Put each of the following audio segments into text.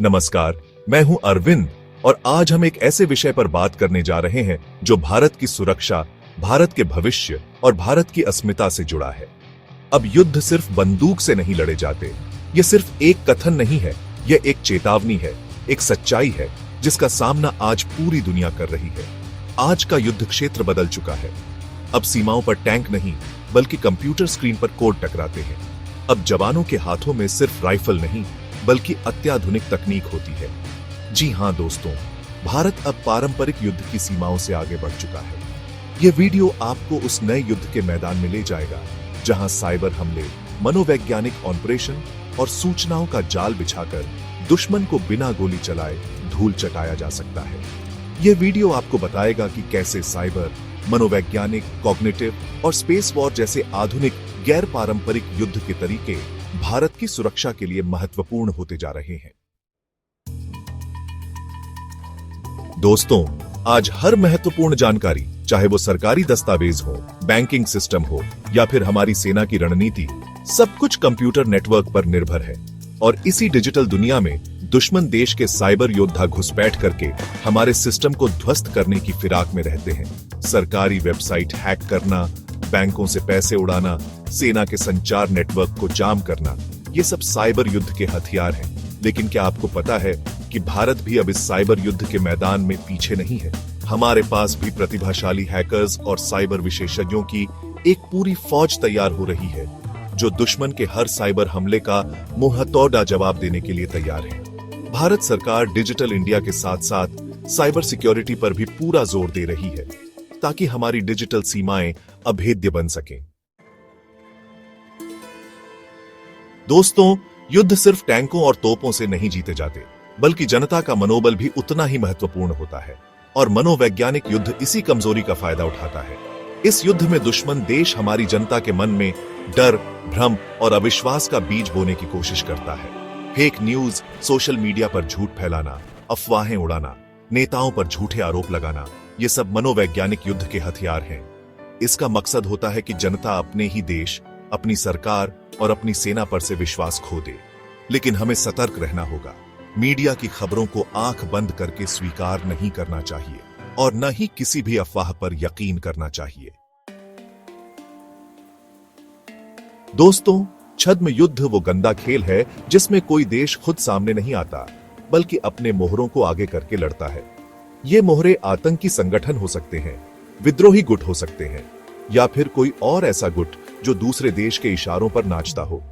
नमस्कार, मैं हूं अरविंद और आज हम एक ऐसे विषय पर बात करने जा रहे हैं जो भारत की सुरक्षा, भारत के भविष्य और भारत की अस्मिता से जुड़ा है। अब युद्ध सिर्फ बंदूक से नहीं लड़े जाते। यह सिर्फ एक कथन नहीं है, यह एक चेतावनी है, एक सच्चाई है जिसका सामना आज पूरी दुनिया कर रही है। आज का युद्ध क्षेत्र बदल चुका है। अब सीमाओं पर टैंक नहीं बल्कि कंप्यूटर स्क्रीन पर कोड टकराते हैं। अब जवानों के हाथों में सिर्फ राइफल नहीं बल्कि अत्याधुनिक तकनीक होती है। जी हां दोस्तों, भारत अब पारंपरिक युद्ध की सीमाओं से आगे बढ़ चुका है। यह वीडियो आपको उस नए युद्ध के मैदान में ले जाएगा जहां साइबर हमले, मनोवैज्ञानिक ऑपरेशन और सूचनाओं का जाल बिछाकर दुश्मन को बिना गोली चलाए धूल चटाया जा सकता है। यह वीडियो आपको बताएगा कि कैसे साइबर, मनोवैज्ञानिक, कॉग्निटिव और स्पेस वॉर जैसे आधुनिक गैर पारंपरिक युद्ध के तरीके भारत की सुरक्षा के लिए महत्वपूर्ण होते जा रहे हैं। दोस्तों, आज हर महत्वपूर्ण जानकारी, चाहे वो सरकारी दस्तावेज हो, बैंकिंग सिस्टम हो या फिर हमारी सेना की रणनीति, सब कुछ कंप्यूटर नेटवर्क पर निर्भर है। और इसी डिजिटल दुनिया में दुश्मन देश के साइबर योद्धा घुसपैठ करके हमारे सिस्टम को ध्वस्त करने की फिराक में रहते हैं। सरकारी वेबसाइट हैक करना, बैंकों से पैसे उड़ाना, सेना के संचार नेटवर्क को जाम करना, ये सब साइबर युद्ध के हथियार हैं। लेकिन क्या आपको पता है कि भारत भी अब इस साइबर युद्ध के मैदान में पीछे नहीं है? हमारे पास भी प्रतिभाशाली हैकर्स और साइबर विशेषज्ञों की एक पूरी फौज तैयार हो रही है जो दुश्मन के हर साइबर हमले का मुंहतोड़ जवाब देने के लिए तैयार है। भारत सरकार डिजिटल इंडिया के साथ साथ साइबर सिक्योरिटी पर भी पूरा जोर दे रही है ताकि हमारी डिजिटल सीमाएं अभेद्य बन सकें। दोस्तों, युद्ध सिर्फ टैंकों और तोपों से नहीं जीते जाते, बल्कि जनता का मनोबल भी उतना ही महत्वपूर्ण होता है। और मनोवैज्ञानिक युद्ध इसी कमजोरी का फायदा उठाता है। इस युद्ध में दुश्मन देश हमारी जनता के मन में डर, भ्रम और अविश्वास का बीज बोने की कोशिश करता है। फेक न्यूज, सोशल मीडिया पर झूठ फैलाना, अफवाहें उड़ाना, नेताओं पर झूठे आरोप लगाना, ये सब मनोवैज्ञानिक युद्ध के हथियार हैं। इसका मकसद होता है कि जनता अपने ही देश, अपनी सरकार और अपनी सेना पर से विश्वास खो दे। लेकिन हमें सतर्क रहना होगा। मीडिया की खबरों को आंख बंद करके स्वीकार नहीं करना चाहिए और न ही किसी भी अफवाह पर यकीन करना चाहिए। दोस्तों, छद्म युद्ध वो गंदा खेल है जिसमें कोई देश खुद सामने नहीं आता, बल्कि अपने मोहरों को आगे करके लड़ता है। ये मोहरे आतंकी संगठन हो सकते हैं, विद्रोही गुट हो सकते हैं, या फिर कोई और ऐसा गुट जो दूसरे देश के इशारों पर नाचता हो।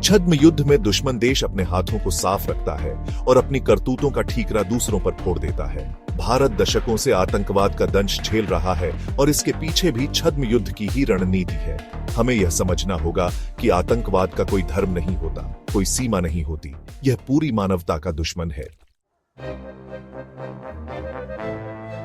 छद्म युद्ध में दुश्मन देश अपने हाथों को साफ रखता है और अपनी करतूतों का ठीकरा दूसरों पर फोड़ देता है। भारत दशकों से आतंकवाद का दंश झेल रहा है और इसके पीछे भी छद्म युद्ध की ही रणनीति है। हमें यह समझना होगा कि आतंकवाद का कोई धर्म नहीं होता, कोई सीमा नहीं होती। यह पूरी मानवता का दुश्मन है।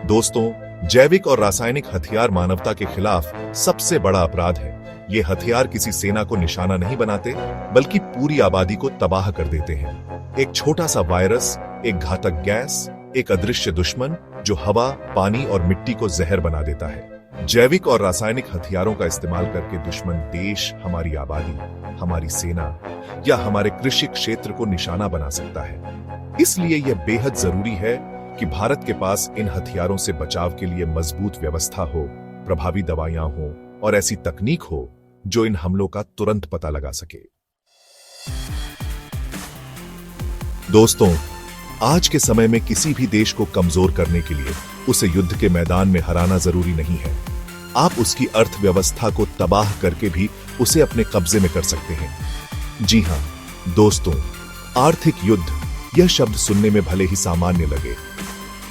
दोस्तों, जैविक और रासायनिक हथियार मानवता के खिलाफ सबसे बड़ा अपराध है। ये हथियार किसी सेना को निशाना नहीं बनाते, बल्कि पूरी आबादी को तबाह कर देते हैं। एक छोटा सा वायरस, एक घातक गैस, एक अदृश्य दुश्मन जो हवा, पानी और मिट्टी को जहर बना देता है। जैविक और रासायनिक हथियारों का इस्तेमाल करके दुश्मन देश, हमारी आबादी, हमारी सेना या हमारे कृषि क्षेत्र को निशाना बना सकता है। इसलिए यह बेहद जरूरी है कि भारत के पास इन हथियारों से बचाव के लिए मजबूत व्यवस्था हो, प्रभावी दवाइयां हो और ऐसी तकनीक हो जो इन हमलों का तुरंत पता लगा सके। दोस्तों, आज के समय में किसी भी देश को कमजोर करने के लिए उसे युद्ध के मैदान में हराना जरूरी नहीं है। आप उसकी अर्थव्यवस्था को तबाह करके भी उसे अपने कब्जे में कर सकते हैं। जी हां दोस्तों, आर्थिक युद्ध, यह शब्द सुनने में भले ही सामान्य लगे,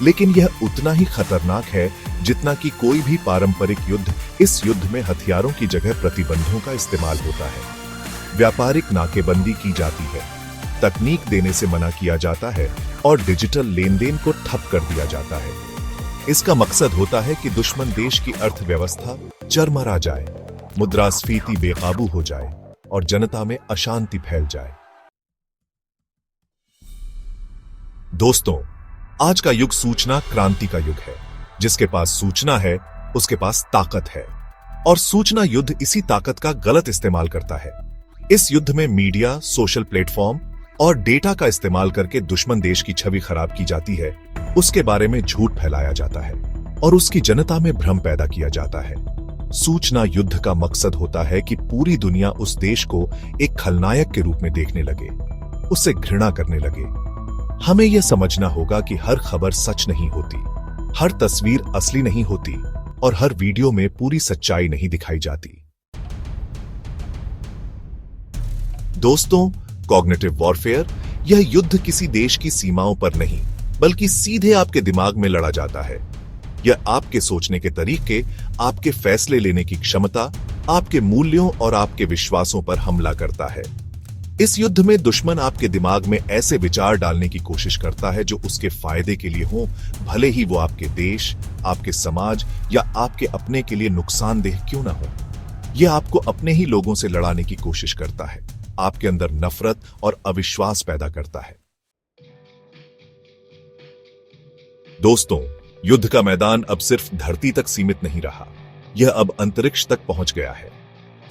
लेकिन यह उतना ही खतरनाक है जितना कि कोई भी पारंपरिक युद्ध। इस युद्ध में हथियारों की जगह प्रतिबंधों का इस्तेमाल होता है। व्यापारिक नाकेबंदी की जाती है, तकनीक देने से मना किया जाता है और डिजिटल लेन देन को ठप कर दिया जाता है। इसका मकसद होता है कि दुश्मन देश की अर्थव्यवस्था चरमरा जाए, मुद्रास्फीति बेकाबू हो जाए और जनता में अशांति फैल जाए। दोस्तों, आज का युग सूचना क्रांति का युग है। जिसके पास सूचना है उसके पास ताकत है, और सूचना युद्ध इसी ताकत का गलत इस्तेमाल करता है। इस युद्ध में मीडिया, सोशल प्लेटफॉर्म, और डेटा का इस्तेमाल करके दुश्मन देश की छवि खराब की जाती है, उसके बारे में झूठ फैलाया जाता है और उसकी जनता में भ्रम पैदा किया जाता है। सूचना युद्ध का मकसद होता है कि पूरी दुनिया उस देश को एक खलनायक के रूप में देखने लगे, उससे घृणा करने लगे। हमें यह समझना होगा कि हर खबर सच नहीं होती, हर तस्वीर असली नहीं होती और हर वीडियो में पूरी सच्चाई नहीं दिखाई जाती। दोस्तों, कॉग्निटिव वॉरफेयर यह युद्ध किसी देश की सीमाओं पर नहीं, बल्कि सीधे आपके दिमाग में लड़ा जाता है। यह आपके सोचने के तरीके, आपके फैसले लेने की क्षमता, आपके मूल्यों और आपके विश्वासों पर हमला करता है। इस युद्ध में दुश्मन आपके दिमाग में ऐसे विचार डालने की कोशिश करता है जो उसके फायदे के लिए हो, भले ही वो आपके देश, आपके समाज या आपके अपने के लिए नुकसानदेह क्यों ना हो। यह आपको अपने ही लोगों से लड़ाने की कोशिश करता है, आपके अंदर नफरत और अविश्वास पैदा करता है। दोस्तों, युद्ध का मैदान अब सिर्फ धरती तक सीमित नहीं रहा, यह अब अंतरिक्ष तक पहुंच गया है।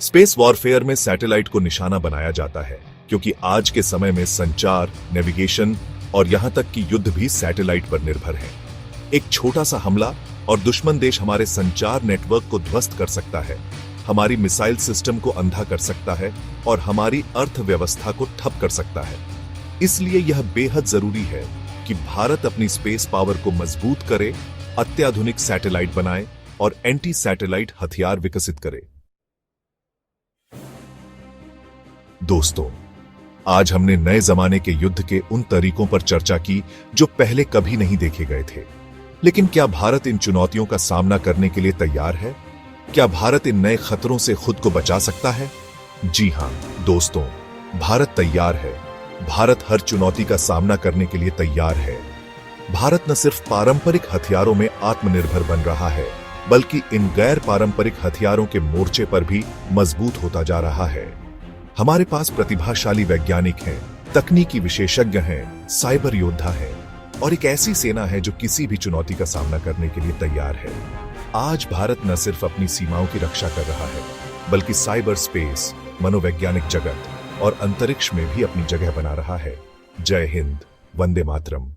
स्पेस वॉरफेयर में सैटेलाइट को निशाना बनाया जाता है, क्योंकि आज के समय में संचार, नेविगेशन और यहां तक कि युद्ध भी सैटेलाइट पर निर्भर है। एक छोटा सा हमला और दुश्मन देश हमारे संचार नेटवर्क को ध्वस्त कर सकता है, हमारी मिसाइल सिस्टम को अंधा कर सकता है और हमारी अर्थव्यवस्था को ठप कर सकता है। इसलिए यह बेहद जरूरी है कि भारत अपनी स्पेस पावर को मजबूत करे, अत्याधुनिक सैटेलाइट बनाए और एंटी सैटेलाइट हथियार विकसित करे। दोस्तों, आज हमने नए जमाने के युद्ध के उन तरीकों पर चर्चा की जो पहले कभी नहीं देखे गए थे। लेकिन क्या भारत इन चुनौतियों का सामना करने के लिए तैयार है? क्या भारत इन नए खतरों से खुद को बचा सकता है? जी हां दोस्तों, भारत तैयार है। भारत हर चुनौती का सामना करने के लिए तैयार है। भारत न सिर्फ पारंपरिक हथियारों में आत्मनिर्भर बन रहा है, बल्कि इन गैर पारंपरिक हथियारों के मोर्चे पर भी मजबूत होता जा रहा है। हमारे पास प्रतिभाशाली वैज्ञानिक हैं, तकनीकी विशेषज्ञ हैं, साइबर योद्धा हैं और एक ऐसी सेना है जो किसी भी चुनौती का सामना करने के लिए तैयार है। आज भारत न सिर्फ अपनी सीमाओं की रक्षा कर रहा है, बल्कि साइबर स्पेस, मनोवैज्ञानिक जगत और अंतरिक्ष में भी अपनी जगह बना रहा है। जय हिंद, वंदे मातरम।